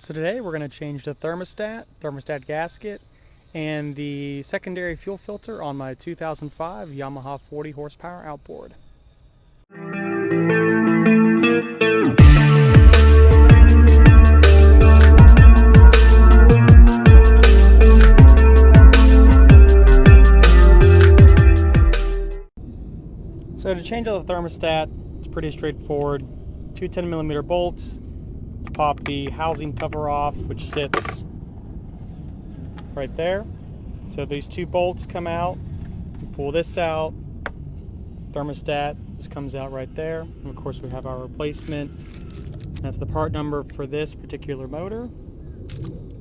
So today we're going to change the thermostat gasket, and the secondary fuel filter on my 2005 Yamaha 40 horsepower outboard. So to change out the thermostat, it's pretty straightforward. Two 10mm bolts to pop the housing cover off, which sits right there. So these two bolts come out, you pull this out, thermostat just comes out right there, and of course we have our replacement. That's the part number for this particular motor.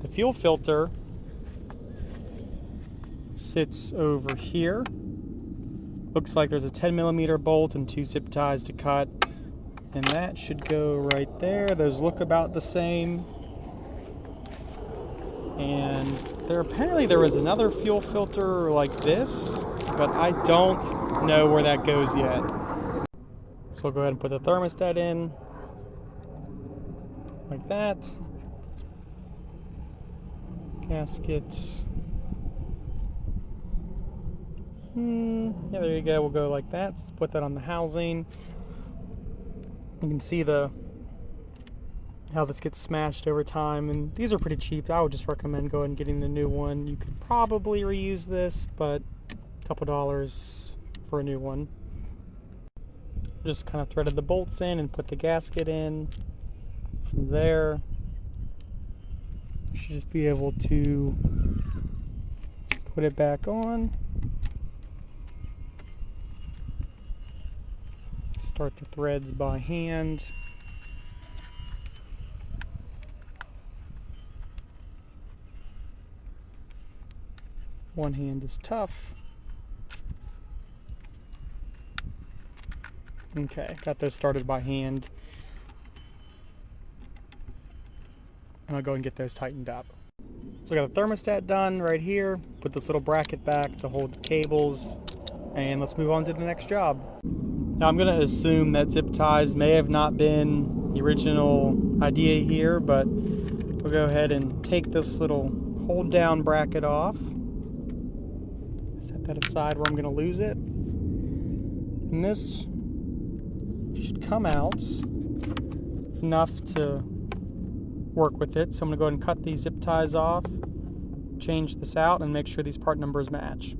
The fuel filter sits over here. Looks like there's a 10mm bolt and two zip ties to cut, and that should go right there. Those look about the same. And apparently there was another fuel filter like this, but I don't know where that goes yet. So we'll go ahead and put the thermostat in like that. Gasket. Yeah, there you go. We'll go like that. Let's put that on the housing. You can see how this gets smashed over time, and these are pretty cheap. I would just recommend going and getting the new one. You could probably reuse this, but a couple dollars for a new one. Just kind of threaded the bolts in and put the gasket in. From there, you should just be able to put it back on. Start the threads by hand. One hand is tough. Okay, got those started by hand. And I'll go and get those tightened up. So we got the thermostat done right here. Put this little bracket back to hold the cables. And let's move on to the next job. Now I'm going to assume that zip ties may have not been the original idea here, but we'll go ahead and take this little hold down bracket off. Set that aside where I'm going to lose it. And this should come out enough to work with it. So I'm going to go ahead and cut these zip ties off, change this out, and make sure these part numbers match.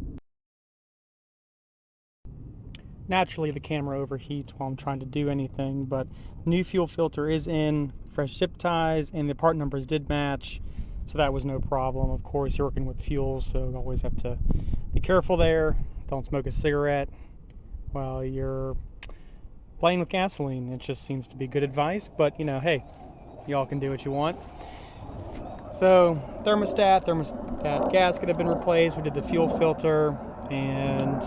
Naturally, the camera overheats while I'm trying to do anything, but the new fuel filter is in, fresh zip ties, and the part numbers did match, so that was no problem. Of course, you're working with fuel, so you always have to be careful there. Don't smoke a cigarette while you're playing with gasoline. It just seems to be good advice, but you know, hey, y'all can do what you want. So, thermostat gasket have been replaced. We did the fuel filter, and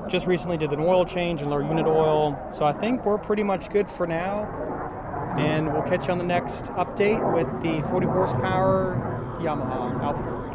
just recently did an oil change and lower unit oil. So I think we're pretty much good for now. And we'll catch you on the next update with the 40 horsepower Yamaha outboard.